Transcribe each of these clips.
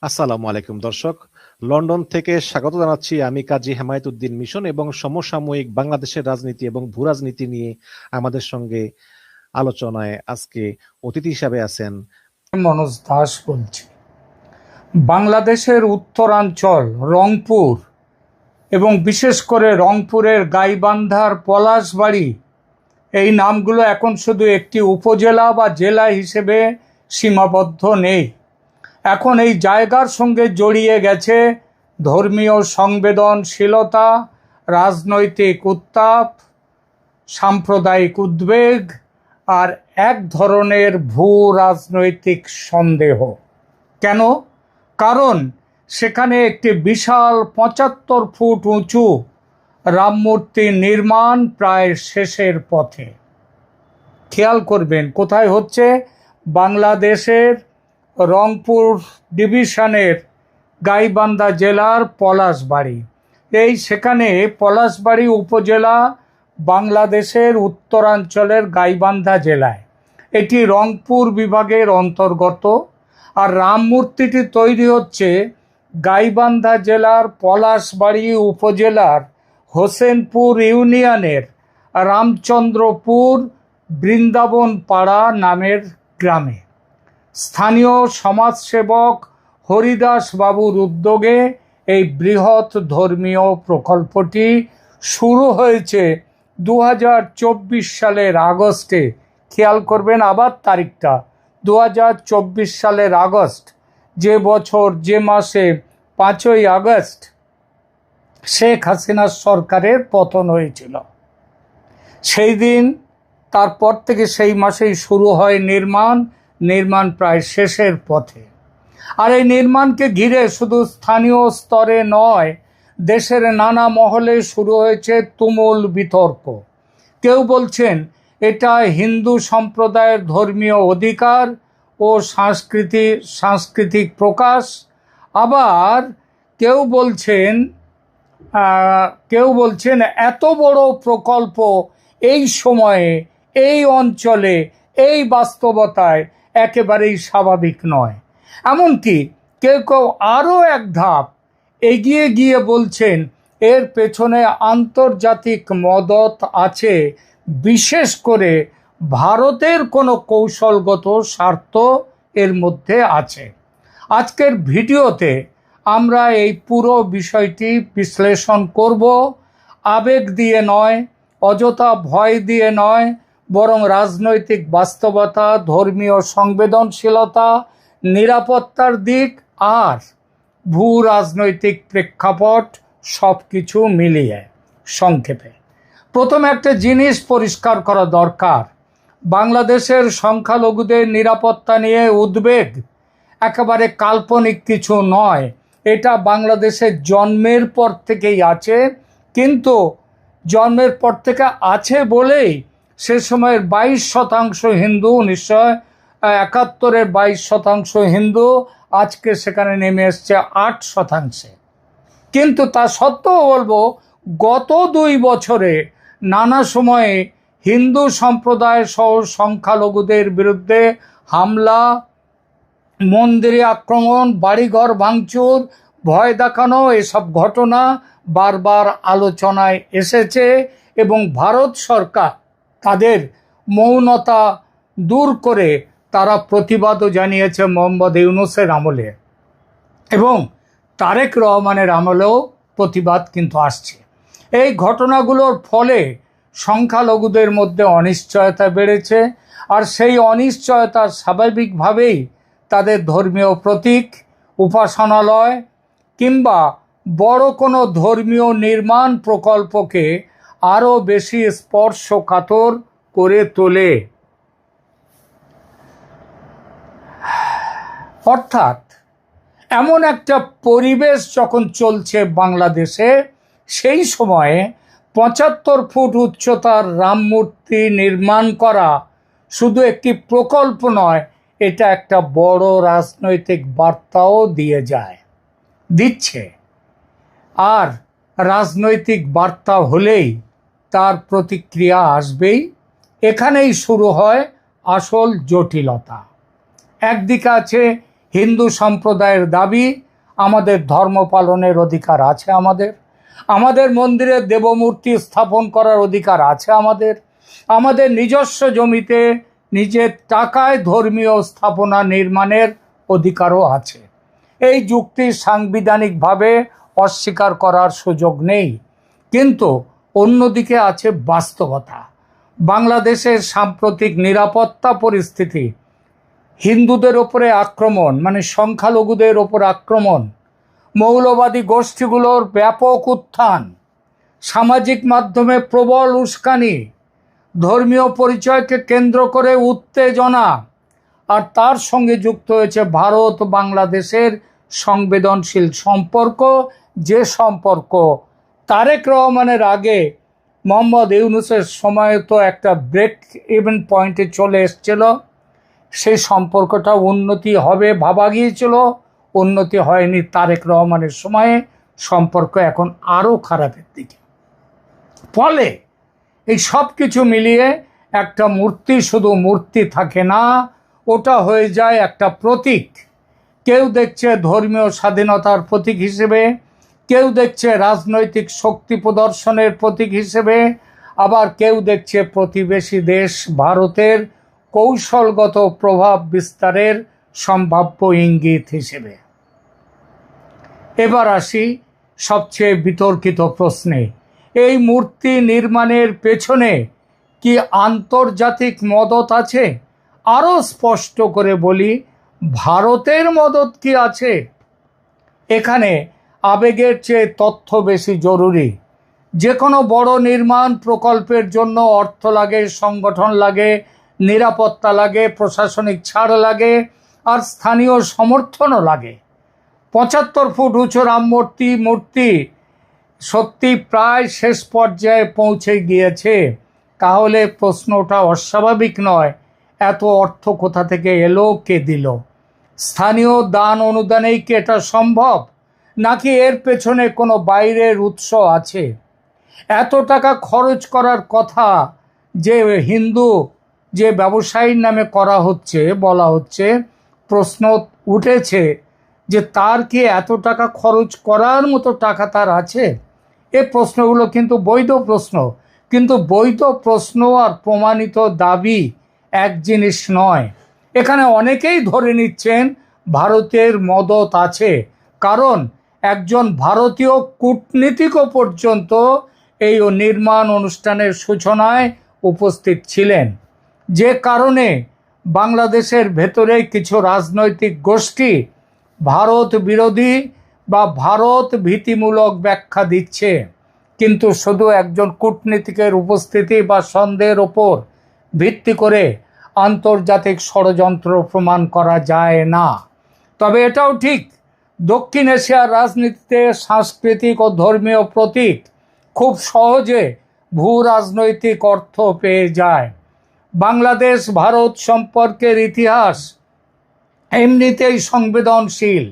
আসসালামু আলাইকুম দর্শক। লন্ডন থেকে স্বাগত জানাচ্ছি আমি কাজী হেমায়েতুদ্দিন মিশন এবং সমসাময়িক বাংলাদেশের রাজনীতি এবং ভূরাজনীতি নিয়ে আমাদের সঙ্গে আলোচনায় আজকে অতিথি হিসাবে আছেন। মনোজ দাস বলছি। বাংলাদেশের উত্তরাঞ্চল রংপুর এবং বিশেষ করে রংপুরের গাইবান্ধার পলাশবাড়ি এই নামগুলো এখন শুধু একটি উপজেলা বা জেলা হিসেবে সীমাবদ্ধ নেই। এখন এই জায়গার সঙ্গে জড়িয়ে গেছে ধর্মীয় সংবেদনশীলতা, রাজনৈতিক উত্তাপ, সাম্প্রদায়িক উদ্বেগ আর এক ধরনের ভূ রাজনৈতিক সন্দেহ। কেন? কারণ সেখানে একটি বিশাল ৭৫ ফুট উঁচু রামমূর্তি নির্মাণ প্রায় শেষের পথে। খেয়াল করবেন কোথায় হচ্ছে? বাংলাদেশের রংপুর ডিভিশনের গাইবান্ধা জেলার পলাশবাড়ি। সেখানে পলাশবাড়ি উপজেলা বাংলাদেশের উত্তরাঞ্চলের গাইবান্ধা জেলায়, এটি রংপুর বিভাগের অন্তর্গত। আর রাম মূর্তিটি তৈরি হচ্ছে গাইবান্ধা জেলার পলাশবাড়ি উপজেলার হোসেনপুর ইউনিয়নের রামচন্দ্রপুর বৃন্দাবন পাড়া নামের গ্রামে। স্থানীয় সমাজসেবক হরিদাস বাবুর উদ্যোগে এই বৃহৎ ধর্মীয় প্রকল্পটি শুরু হয়েছে ২০২৪ সালের আগস্টে। খেয়াল করবেন আবার তারিখটা, ২০২৪ সালের আগস্ট, যে বছর যে মাসে ৫ই আগস্ট শেখ হাসিনার সরকারের পতন হয়েছিল। সেই দিন, তারপর থেকে সেই মাসেই শুরু হয় নির্মাণ প্রায় শেষের পথে। আর এই নির্মাণকে ঘিরে শুধু স্থানীয় স্তরে নয়, দেশের নানা মহলে শুরু হয়েছে তুমুল বিতর্ক। কেউ বলছেন এটা হিন্দু সম্প্রদায়ের ধর্মীয় অধিকার ও সাংস্কৃতিক প্রকাশ। আবার কেউ বলছেন এত বড় প্রকল্প এই সময়ে, এই অঞ্চলে, এই বাস্তবতায় একেবারেই স্বাভাবিক নয়। এমনকি কেউ কেউ আরও এক ধাপ এগিয়ে গিয়ে বলছেন এর পেছনে আন্তর্জাতিক মদত আছে, বিশেষ করে ভারতের কোনো কৌশলগত স্বার্থ এর মধ্যে আছে। আজকের ভিডিওতে আমরা এই পুরো বিষয়টি বিশ্লেষণ করব, আবেগ দিয়ে নয়, অযথা ভয় দিয়ে নয়, বরং রাজনৈতিক বাস্তবতা, ধর্মীয় সংবেদনশীলতা, নিরাপত্তার দিক আর ভূ রাজনৈতিক প্রেক্ষাপট সব কিছু মিলিয়ে। সংক্ষেপে প্রথমে একটা জিনিস পরিষ্কার করা দরকার, বাংলাদেশের সংখ্যালঘুদের নিরাপত্তা নিয়ে উদ্বেগ একেবারে কাল্পনিক কিছু নয়। এটা বাংলাদেশের জন্মের পর থেকেই আছে, কিন্তু জন্মের পর থেকে আছে বলেই সে সময়ের ২২% হিন্দু, ১৯৭১-এর ২২% হিন্দু, আজকে সেখানে নেমে এসছে ৮%। কিন্তু তা সত্ত্বেও বলবো, গত ২ বছরে নানা সময়ে হিন্দু সম্প্রদায় সহ সংখ্যালঘুদের বিরুদ্ধে হামলা, মন্দিরে আক্রমণ, বাড়িঘর ভাঙচুর, ভয় দেখানো, এসব ঘটনা বারবার আলোচনায় এসেছে এবং ভারত সরকার তাদের মৌনতা দূর করে তারা প্রতিবাদও জানিয়েছে মোহাম্মদ ইউনূসের আমলে, এবং তারেক রহমানের আমলেও প্রতিবাদ কিন্তু আসছে। এই ঘটনাগুলোর ফলে সংখ্যালঘুদের মধ্যে অনিশ্চয়তা বেড়েছে, আর সেই অনিশ্চয়তা স্বাভাবিকভাবেই তাদের ধর্মীয় প্রতীক, উপাসনালয় কিংবা বড় কোনো ধর্মীয় নির্মাণ প্রকল্পকে আরও বেশি স্পর্শকাতর করে তোলে। অর্থাৎ এমন একটা পরিবেশ যখন চলছে বাংলাদেশে, সেই সময়ে ৭৫ ফুট উচ্চতার রাম মূর্তি নির্মাণ করা শুধু একটি প্রকল্প নয়, এটা একটা বড় রাজনৈতিক বার্তাও দিচ্ছে। আর রাজনৈতিক বার্তা হলেই তার প্রতিক্রিয়া আসবেই। এখানেই শুরু হয় আসল জটিলতা। একদিকে আছে হিন্দু সম্প্রদায়ের দাবি আমাদের ধর্ম পালনের অধিকার আছে, আমাদের মন্দিরে দেবমূর্তি স্থাপন করার অধিকার আছে, আমাদের নিজস্ব জমিতে নিজের টাকায় ধর্মীয় স্থাপনা নির্মাণের অধিকারও আছে। এই যুক্তি সাংবিধানিকভাবে অস্বীকার করার সুযোগ নেই। কিন্তু অন্যদিকে আছে বাস্তবতা। বাংলাদেশের সাম্প্রতিক নিরাপত্তা পরিস্থিতি, হিন্দুদের ওপরে আক্রমণ মানে সংখ্যালঘুদের ওপর আক্রমণ, মৌলবাদী গোষ্ঠীগুলোর ব্যাপক উত্থান, সামাজিক মাধ্যমে প্রবল উস্কানি, ধর্মীয় পরিচয়কে কেন্দ্র করে উত্তেজনা, আর তার সঙ্গে যুক্ত হয়েছে ভারত বাংলাদেশের সংবেদনশীল সম্পর্ক, যে সম্পর্ক তারেক রহমানের আগে মোহাম্মদ ইউনূসের সময় তো একটা ব্রেক ইভেন পয়েন্টে চলে এসেছিল। সেই সম্পর্কটা উন্নতি হবে ভাবা গিয়েছিল, উন্নতি হয়নি। তারেক রহমানের সময়ে সম্পর্ক এখন আরও খারাপের দিকে। ফলে এই সব কিছু মিলিয়ে একটা মূর্তি শুধু মূর্তি থাকে না, ওটা হয়ে যায় একটা প্রতীক। কেউ দেখছে ধর্মীয় স্বাধীনতার প্রতীক হিসেবে, কেউ দেখছে রাজনৈতিক শক্তি প্রদর্শনের প্রতীক হিসেবে, আবার কেউ দেখছে প্রতিবেশী দেশ ভারতের কৌশলগত প্রভাব বিস্তারের সম্ভাব্য ইঙ্গিত হিসেবে। এবার আসি সবচেয়ে বিতর্কিত প্রশ্নে, এই মূর্তি নির্মাণের পেছনে কি আন্তর্জাতিক মদত আছে? আরও স্পষ্ট করে বলি, ভারতের মদত কি আছে? এখানে আবেগের চেয়ে তথ্য বেশি জরুরি। যে কোনো বড় নির্মাণ প্রকল্পের জন্য অর্থ লাগে, সংগঠন লাগে, নিরাপত্তা লাগে, প্রশাসনিক ছাড় লাগে, আর স্থানীয় সমর্থনও লাগে। ৭৫ ফুট উঁচু রাম মূর্তি সত্যি প্রায় শেষ পর্যায়ে পৌঁছে গিয়েছে। তাহলে প্রশ্নটা অস্বাভাবিক নয়, এত অর্থ কোথা থেকে এলো, কে দিল? স্থানীয় দান অনুদানেই কি এটা সম্ভব, নাকি এর পেছনে কোনো বাইরের উৎস আছে? এত টাকা খরচ করার কথা যে হিন্দু যে ব্যবসায়ীর নামে করা হচ্ছে, বলা হচ্ছে, প্রশ্ন উঠেছে যে তার কি এত টাকা খরচ করার মতো টাকা তার আছে? এই প্রশ্নগুলো কিন্তু বৈধ প্রশ্ন, কিন্তু বৈধ প্রশ্ন আর প্রমাণিত দাবি এক জিনিস নয়। এখানে অনেকেই ধরে নিচ্ছেন ভারতের মদত আছে, কারণ একজন ভারতীয় কূটনীতিকও পর্যন্ত এই নির্মাণ অনুষ্ঠানের সূচনায় উপস্থিত ছিলেন। যে কারণে বাংলাদেশের ভেতরে কিছু রাজনৈতিক গোষ্ঠী ভারত বিরোধী বা ভারত ভীতিমূলক ব্যাখ্যা দিচ্ছে। কিন্তু শুধু একজন কূটনীতিকের উপস্থিতি বা সন্দেহের ওপর ভিত্তি করে আন্তর্জাতিক ষড়যন্ত্র প্রমাণ করা যায় না। তবে এটাও ঠিক, দক্ষিণ এশিয়ার রাজনীতিতে সাংস্কৃতিক ও ধর্মীয় প্রতীক খুব সহজে ভূ রাজনৈতিক অর্থ পেয়ে যায়। বাংলাদেশ ভারত সম্পর্কের ইতিহাস এমনিতেই সংবেদনশীল।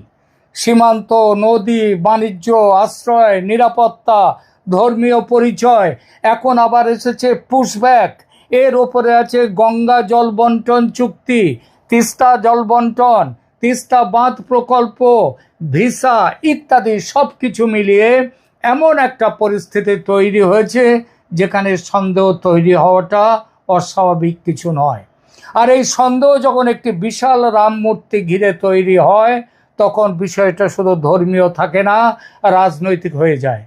সীমান্ত, নদী, বাণিজ্য, আশ্রয়, নিরাপত্তা, ধর্মীয় পরিচয়, এখন আবার এসেছে পুশব্যাক। এর ওপরে আছে গঙ্গা জল বন্টন চুক্তি, তিস্তা জল বন্টন, তিস্তা বাঁধ প্রকল্প, ভিসা ইত্যাদি। সব কিছু মিলিয়ে এমন একটা পরিস্থিতি তৈরি হয়েছে যেখানে সন্দেহ তৈরি হওয়াটা অস্বাভাবিক কিছু নয়। আর এই সন্দেহ যখন একটি বিশাল রাম মূর্তি ঘিরে তৈরি হয়, তখন বিষয়টা শুধু ধর্মীয় থাকে না, রাজনৈতিক হয়ে যায়।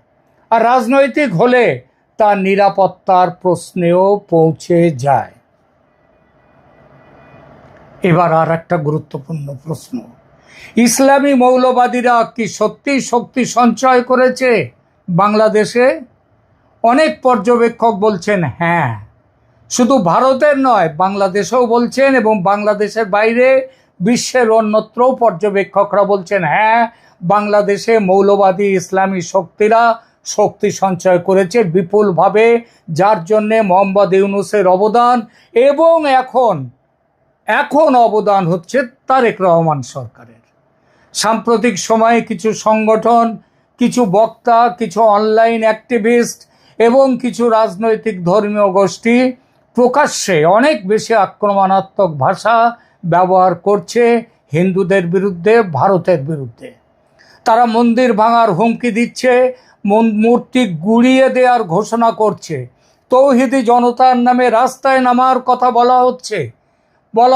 আর রাজনৈতিক হলে তা নিরাপত্তার প্রশ্নেও পৌঁছে যায়। এবার আর একটা গুরুত্বপূর্ণ প্রশ্ন, ইসলামী মৌলবাদীরা কি সত্যি শক্তি সঞ্চয় করেছে বাংলাদেশে? অনেক পর্যবেক্ষক বলছেন হ্যাঁ। শুধু ভারতের নয়, বাংলাদেশেও বলছেন, এবং বাংলাদেশের বাইরে বিশ্বের অন্যত্রও পর্যবেক্ষকরা বলছেন হ্যাঁ, বাংলাদেশে মৌলবাদী ইসলামী শক্তিরা শক্তি সঞ্চয় করেছে বিপুলভাবে, যার জন্যে মোহাম্মদ ইউনূসের অবদান এবং এখন অবদান হচ্ছে তারেক রহমান সরকারের। সাম্প্রতিক সময়ে কিছু সংগঠন, কিছু বক্তা, কিছু অনলাইন অ্যাক্টিভিস্ট এবং কিছু রাজনৈতিক ধর্মীয় গোষ্ঠী প্রকাশ্যে অনেক বেশি আক্রমণাত্মক ভাষা ব্যবহার করছে হিন্দুদের বিরুদ্ধে, ভারতের বিরুদ্ধে। তারা মন্দির ভাঙার হুমকি দিচ্ছে, মূর্তি গুড়িয়ে দেওয়ার ঘোষণা করছে, তৌহিদি জনতার নামে রাস্তায় নামার কথা বলা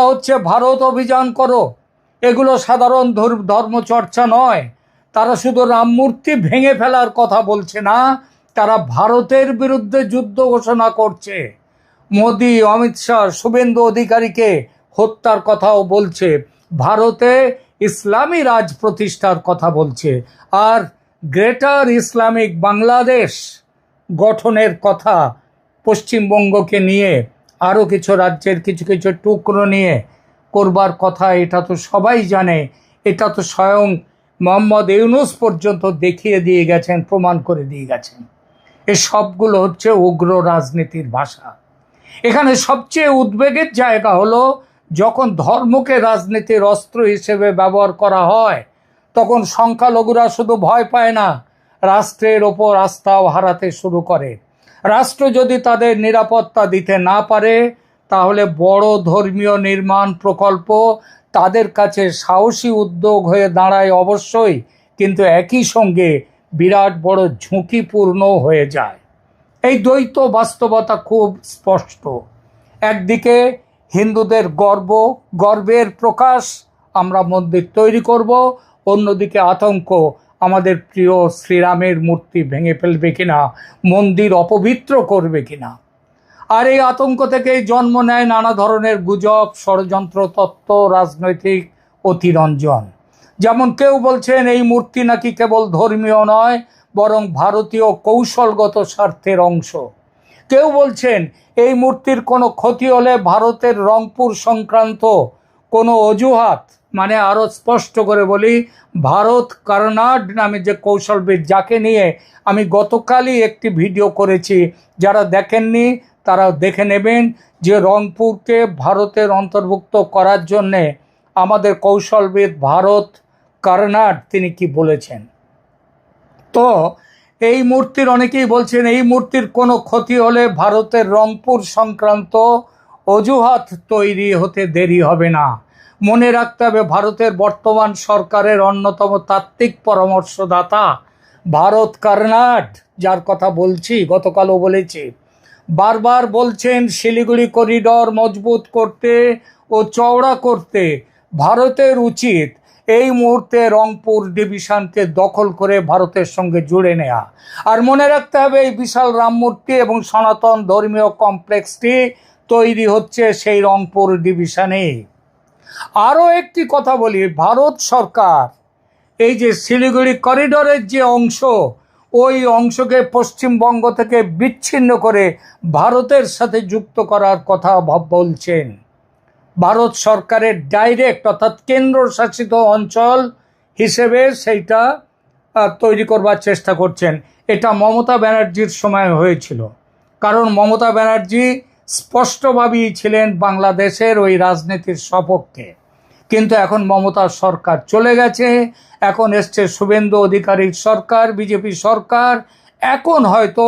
হচ্ছে ভারত অভিযান করো। এগুলো সাধারণ ধর্মচর্চা নয়। তারা শুধু রাম মূর্তি ভেঙে ফেলার কথা বলছে না, তারা ভারতের বিরুদ্ধে যুদ্ধ ঘোষণা করছে। মোদি, অমিত শাহ, শুভেন্দু অধিকারীকে হত্যার কথাও বলছে, ভারতে ইসলামী রাজ প্রতিষ্ঠার কথা বলছে, আর গ্রেটার ইসলামিক বাংলাদেশ গঠনের কথা পশ্চিমবঙ্গকে নিয়ে, আরও কিছু রাজ্যের কিছু কিছু টুকরো নিয়ে করবার কথা। এটা তো সবাই জানে, এটা তো স্বয়ং মোহাম্মদ ইউনূস পর্যন্ত দেখিয়ে দিয়ে গেছেন, প্রমাণ করে দিয়ে গেছেন। এই সবগুলো হচ্ছে উগ্র রাজনীতির ভাষা। এখানে সবচেয়ে উদ্বেগের জায়গা হলো, যখন ধর্মকে রাজনীতির অস্ত্র হিসেবে ব্যবহার করা হয়, তখন সংখ্যালঘুরা শুধু ভয় পায় না, রাষ্ট্রের ওপর আস্থাও হারাতে শুরু করে। রাষ্ট্র যদি তাদের নিরাপত্তা দিতে না পারে, তাহলে বড় ধর্মীয় নির্মাণ প্রকল্প তাদের কাছে সাহসী উদ্যোগ হয়ে দাঁড়ায় অবশ্যই, কিন্তু একই সঙ্গে বিরাট বড় ঝুঁকিপূর্ণ হয়ে যায়। এই দ্বৈত বাস্তবতা খুব স্পষ্ট। একদিকে হিন্দুদের গর্বের প্রকাশ, আমরা মন্দির তৈরি করব, অন্যদিকে আতঙ্ক, আমাদের প্রিয় শ্রীরামের মূর্তি ভেঙে ফেলবে কিনা, মন্দির অপবিত্র করবে কিনা। আর এই আতঙ্ক থেকেই জন্ম নেয় নানা ধরনের গুজব, ষড়যন্ত্র তত্ত্ব, রাজনৈতিক অতিরঞ্জন। যেমন কেউ বলছেন এই মূর্তি নাকি কেবল ধর্মীয় নয়, বরং ভারতীয় কৌশলগত স্বার্থের অংশ। কেউ বলছেন এই মূর্তির কোনো ক্ষতি হলে ভারতের রংপুর সংক্রান্ত কোনো অজুহাত, মানে আরও স্পষ্ট করে বলি, ভারত কার্নাড নামে যে কৌশলবিদ, যাকে নিয়ে আমি গতকালই একটি ভিডিও করেছি, যারা দেখেননি তারা দেখে নেবেন, যে রংপুরকে ভারতের অন্তর্ভুক্ত করার জন্যে আমাদের কৌশলবিদ ভারত কার্নাড তিনি কি বলেছেন। তো এই মূর্তির, অনেকেই বলছেন এই মূর্তির কোনো ক্ষতি হলে ভারতের রংপুর সংক্রান্ত অজুহাত তৈরি হতে দেরি হবে না। মনে রাখতে হবে, ভারতের বর্তমান সরকারের অন্যতম তাত্ত্বিক পরামর্শদাতা ভারত কার্নাড, যার কথা বলছি, গতকালও বলেছি, বারবার বলছেন শিলিগুড়ি করিডর মজবুত করতে ও চওড়া করতে ভারতের উচিত এই মুহূর্তে রংপুর ডিভিশনকে দখল করে ভারতের সঙ্গে জুড়ে নেওয়া। আর মনে রাখতে হবে, এই বিশাল রাম মূর্তি এবং সনাতন ধর্মীয় কমপ্লেক্সটি তৈরি হচ্ছে সেই রংপুর ডিভিশনে। আরও একটি কথা বলি, ভারত সরকার এই যে শিলিগুড়ি করিডরের যে অংশ, ওই অংশকে পশ্চিমবঙ্গ থেকে বিচ্ছিন্ন করে ভারতের সাথে যুক্ত করার কথা বলছেন। ভারত সরকারের ডাইরেক্ট, অর্থাৎ কেন্দ্রশাসিত অঞ্চল হিসেবে সেইটা তৈরি করবার চেষ্টা করছেন। এটা মমতা ব্যানার্জির সময় হয়েছিল, কারণ মমতা ব্যানার্জি স্পষ্টভাবেই ছিলেন বাংলাদেশের ওই রাজনীতির সপক্ষে। কিন্তু এখন মমতার সরকার চলে গেছে, এখন এসছে শুভেন্দু অধিকারীর সরকার, বিজেপি সরকার। এখন হয়তো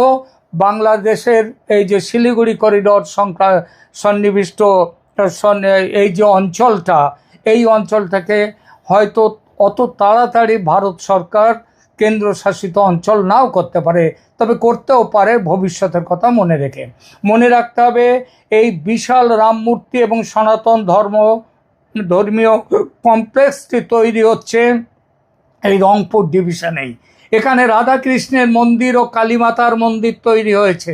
বাংলাদেশের এই যে শিলিগুড়ি করিডর সন্নিবিষ্ট এই যে অঞ্চলটা, এই অঞ্চলটাকে হয়তো অত তাড়াতাড়ি ভারত সরকার কেন্দ্রশাসিত অঞ্চল নাও করতে পারে, তবে করতেও পারে ভবিষ্যতের কথা মনে রেখে। মনে রাখতে হবে, এই বিশাল রাম মূর্তি এবং সনাতন ধর্মীয় কমপ্লেক্সটি তৈরি হচ্ছে এই রংপুর ডিভিশনেই। এখানে রাধাকৃষ্ণের মন্দির ও কালীমাতার মন্দির তৈরি হয়েছে।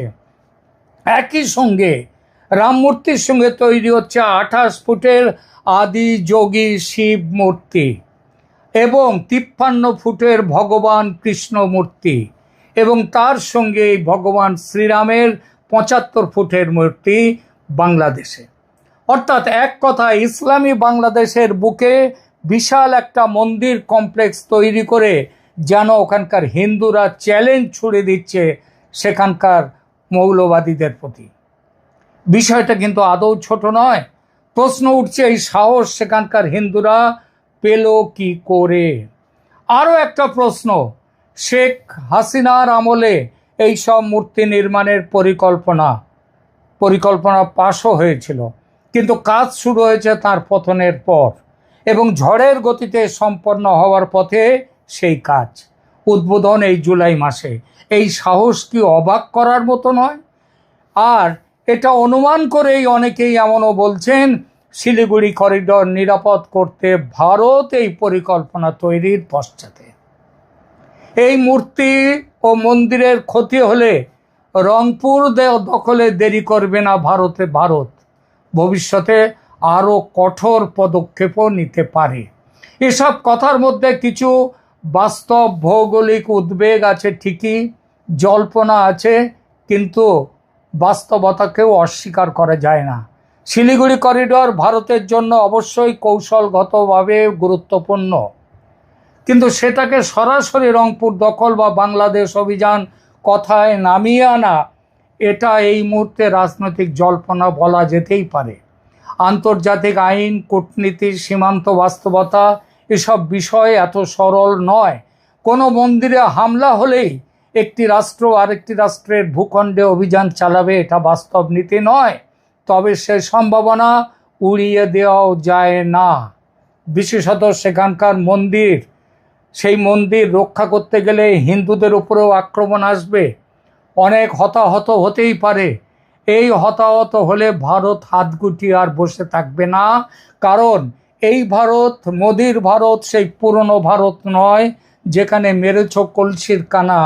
একই সঙ্গে রাম মূর্তির সঙ্গে তৈরি হচ্ছে 28 ফুটের আদি যোগী শিব মূর্তি এবং 53 ফুটের ভগবান কৃষ্ণ মূর্তি, এবং তার সঙ্গে ভগবান শ্রীরামের 75 ফুটের মূর্তি বাংলাদেশে। অর্থাৎ এক কথা, ইসলামী বাংলাদেশের বুকে বিশাল একটা মন্দির কমপ্লেক্স তৈরি করে যেন ওখানকার হিন্দুরা চ্যালেঞ্জ ছুড়ে দিচ্ছে সেখানকার মৌলবাদীদের প্রতি। বিষয়টা কিন্তু আদৌ ছোট নয়। প্রশ্ন উঠছে, এই সাহস সেখানকার হিন্দুরা পেল কি করে? আরও একটা প্রশ্ন, শেখ হাসিনার আমলে এই সব মূর্তি নির্মাণের পরিকল্পনা পাশও হয়েছিল, কিন্তু কাজ শুরু হয়েছে তার পতনের পর। এবং ঝড়ের গতিতে সম্পন্ন হওয়ার পথে সেই কাজ। উদ্বোধন এই জুলাই মাসে। এই সাহস কি অবাক করার মতো নয়? আর এটা অনুমান করেই অনেকেই এমনও বলছেন, শিলিগুড়ি করিডর নিরাপদ করতে ভারত এই পরিকল্পনা তৈরির পশ্চাতে। এই মূর্তি ও মন্দিরের ক্ষতি হলে রংপুর দখলে দেরি করবে না ভারত ভবিষ্যতে আরও কঠোর পদক্ষেপও নিতে পারে। এসব কথার মধ্যে কিছু বাস্তব ভৌগোলিক উদ্বেগ আছে ঠিকই, জল্পনা আছে, কিন্তু বাস্তবতাকেও অস্বীকার করা যায় না। শিলিগুড়ি করিডর ভারতের জন্য অবশ্যই কৌশলগতভাবে গুরুত্বপূর্ণ, কিন্তু সেটাকে সরাসরি রংপুর দখল বা বাংলাদেশ অভিযান কথায় নামিয়ে আনা, এটা এই মুহূর্তে রাজনৈতিক জল্পনা বলা যেতেই পারে। আন্তর্জাতিক আইন, কূটনীতি, সীমান্ত বাস্তবতা এসব বিষয় এত সরল নয়। কোনো মন্দিরে হামলা হলেই একটি রাষ্ট্র আরেকটি রাষ্ট্রের ভূখণ্ডে অভিযান চালাবে, এটা বাস্তব নীতি নয়। তবে সে সম্ভাবনা উড়িয়ে দেওয়াও যায় না। বিশেষত সেখানকার মন্দির, সেই মন্দির রক্ষা করতে গেলে হিন্দুদের উপরেও আক্রমণ আসবে, অনেক হতাহত হতেই পারে। এই হতাহত হলে ভারত হাত গুটিয়ে আর বসে থাকবে না, কারণ এই ভারত, মোদির ভারত সেই পুরনো ভারত নয় যেখানে মেরেছ কলসির কানা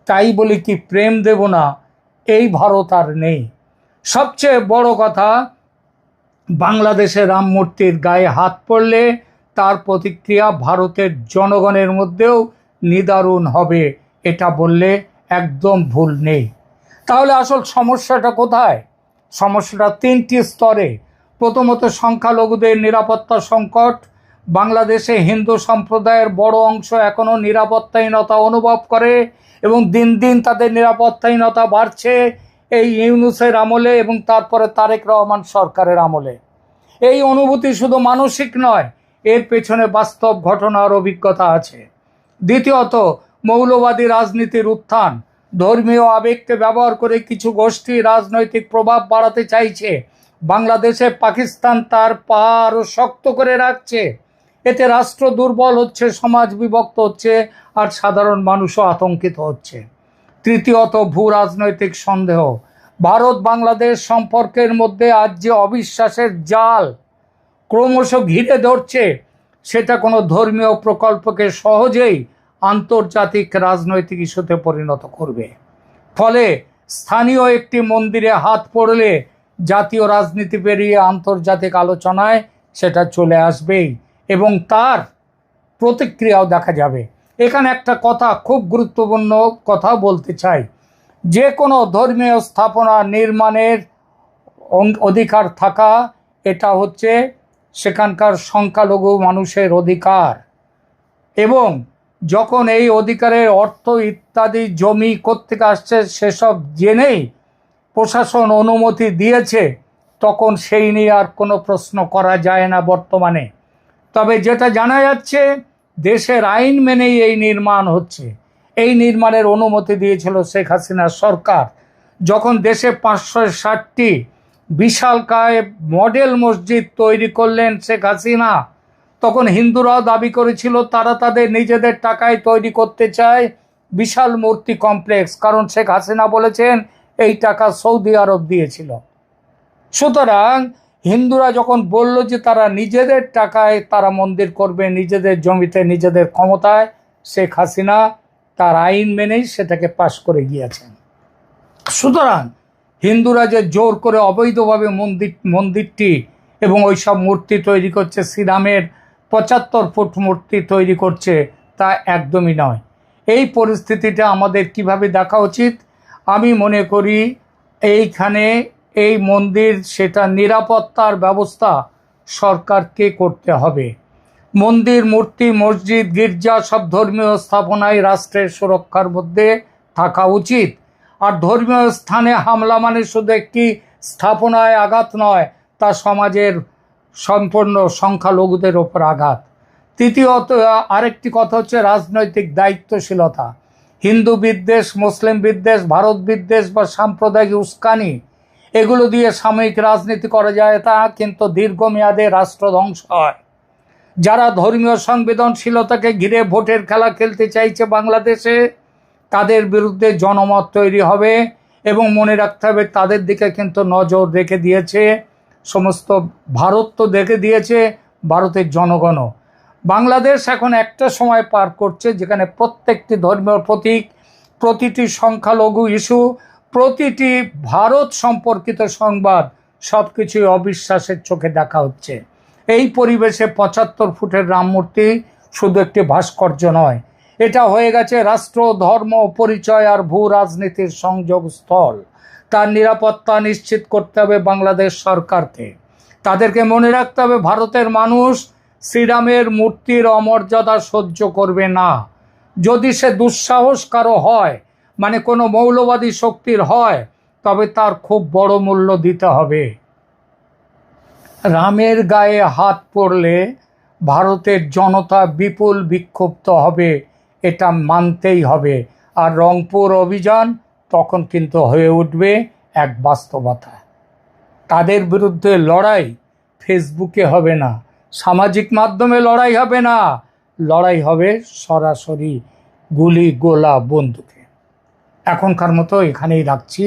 তাই বলি কি প্রেম দেব না, এই ভারত আর নেই। সবচেয়ে বড় কথা, বাংলাদেশে রাম মূর্তির গায়ে হাত পড়লে তার প্রতিক্রিয়া ভারতের জনগণের মধ্যেও নিদারুণ হবে, এটা বললে একদম ভুল নেই। তাহলে আসল সমস্যাটা কোথায়? সমস্যাটা তিনটি স্তরে। প্রথমত, সংখ্যালঘুদের নিরাপত্তা সংকট। বাংলাদেশে হিন্দু সম্প্রদায়ের বড় অংশ এখনও নিরাপত্তাহীনতা অনুভব করে এবং দিন দিন তাদের নিরাপত্তাহীনতা বাড়ছে এই ইউনূসের আমলে এবং তারপরে তারেক রহমান সরকারের আমলে। এই অনুভূতি শুধু মানসিক নয়, এর পেছনে বাস্তব ঘটনার অভিজ্ঞতা আছে। দ্বিতীয়ত, মৌলবাদী রাজনীতির উত্থান। ধর্মীয় আবেগকে ব্যবহার করে কিছু গোষ্ঠী রাজনৈতিক প্রভাব বাড়াতে চাইছে। বাংলাদেশে পাকিস্তান তার পা আরও শক্ত করে রাখছে। এতে রাষ্ট্র দুর্বল হচ্ছে, সমাজ বিভক্ত হচ্ছে, আর সাধারণ মানুষও আতঙ্কিত হচ্ছে। তৃতীয়ত, ভূ রাজনৈতিক সন্দেহ। ভারত বাংলাদেশ সম্পর্কের মধ্যে আজ যে অবিশ্বাসের জাল ক্রমশ ঘিরে ধরছে, সেটা কোনো ধর্মীয় প্রকল্পকে সহজেই আন্তর্জাতিক রাজনৈতিক ইস্যুতে পরিণত করবে। ফলে স্থানীয় একটি মন্দিরে হাত পড়লে জাতীয় রাজনীতি পেরিয়ে আন্তর্জাতিক আলোচনায় সেটা চলে আসবেই এবং তার প্রতিক্রিয়াও দেখা যাবে। এখানে একটা কথা, খুব গুরুত্বপূর্ণ কথা বলতে চাই। যে কোনো ধর্মীয় স্থাপনা নির্মাণের অধিকার থাকা, এটা হচ্ছে সেখানকার সংখ্যালঘু মানুষের অধিকার, এবং যখন এই অধিকারের অর্থ ইত্যাদি জমি কোত্থেকে আসছে সেসব জেনেই প্রশাসন অনুমতি দিয়েছে, তখন সেই নিয়ে আর কোনো প্রশ্ন করা যায় না বর্তমানে। তবে যেটা জানা যাচ্ছে, দেশের আইন মেনেই এই নির্মাণ হচ্ছে। এই নির্মাণের অনুমতি দিয়েছিল শেখ হাসিনার সরকার। যখন দেশে 560টি বিশালকায় মডেল মসজিদ তৈরি করলেন শেখ হাসিনা, তখন হিন্দুরাও দাবি করেছিল তারা তাদের নিজেদের টাকায় তৈরি করতে চায় বিশাল মূর্তি কমপ্লেক্স, কারণ শেখ হাসিনা বলেছেন এই টাকা সৌদি আরব দিয়েছিল। সুতরাং হিন্দুরা যখন বলল যে তারা নিজেদের টাকায় তারা মন্দির করবে, নিজেদের জমিতে, নিজেদের ক্ষমতায়, শেখ হাসিনা তার আইন মেনেই সেটাকে পাশ করে গিয়েছেন। সুতরাং হিন্দুরা যে জোর করে অবৈধভাবে মন্দিরটি এবং ওই সব মূর্তি তৈরি করছে, শ্রীরামের 75 ফুট মূর্তি তৈরি করছে, তা একদমই নয়। এই পরিস্থিতিটা আমাদের কিভাবে দেখা উচিত? আমি মনে করি এইখানে এই মন্দির, সেটা নিরাপত্তার ব্যবস্থা সরকারকে করতে হবে। মন্দির, মূর্তি, মসজিদ, গির্জা সব ধর্মীয় স্থাপনায় রাষ্ট্রের সুরক্ষার মধ্যে থাকা উচিত। আর ধর্মীয় স্থানে হামলা মানে শুধু একটি স্থাপনায় আঘাত নয়, তা সমাজের সম্পূর্ণ সংখ্যালঘুদের ওপর আঘাত। তৃতীয়ত, আরেকটি কথা হচ্ছে রাজনৈতিক দায়িত্বশীলতা। হিন্দু বিদ্বেষ, মুসলিম বিদ্বেষ, ভারত বিদ্বেষ বা সাম্প্রদায়িক উস্কানি, এগুলো দিয়ে সাময়িক রাজনীতি করা যায় তা, কিন্তু দীর্ঘমেয়াদে রাষ্ট্র ধ্বংস হয়। যারা ধর্মীয় সংবেদনশীলতাকে ঘিরে ভোটের খেলা খেলতে চাইছে বাংলাদেশে, তাদের বিরুদ্ধে জনমত তৈরি হবে। এবং মনে রাখতে হবে, তাদের দিকে কিন্তু নজর রেখে দিয়েছে সমস্ত ভারত, তো দেখে দিয়েছে ভারতের জনগণও। বাংলাদেশ এখন একটা সময় পার করছে যেখানে প্রত্যেকটি ধর্মীয় প্রতীক, প্রতিটি সংখ্যালঘু ইস্যু, প্রতিটি ভারত সম্পর্কিত সংবাদ সব কিছুই অবিশ্বাসের চোখে দেখা হচ্ছে। এই পরিবেশে ৭৫ ফুটের রাম মূর্তি শুধু একটি ভাস্কর্য নয়, এটা হয়ে গেছে রাষ্ট্র, ধর্ম, পরিচয় আর ভূ রাজনীতির সংযোগ স্থল। তার নিরাপত্তা নিশ্চিত করতে হবে বাংলাদেশ সরকারকে। তাদেরকে মনে রাখতে হবে, ভারতের মানুষ শ্রীরামের মূর্তির অমর্যাদা সহ্য করবে না। যদি সে দুঃসাহস কারো হয়, মানে কোনো মৌলবাদী শক্তির হয়, তবে তার খুব বড় মূল্য দিতে হবে। রামের গায়ে হাত পড়লে ভারতের জনতা বিপুল বিক্ষুব্ধ হবে, এটা মানতেই হবে। আর রংপুর অভিযান তখন কিন্তু হয়ে উঠবে এক বাস্তবতা। তাদের বিরুদ্ধে লড়াই ফেসবুকে হবে না, সামাজিক মাধ্যমে লড়াই হবে না, লড়াই হবে সরাসরি গুলি গোলা বন্দুকে। এখনকার মতো এখানেই রাখছি।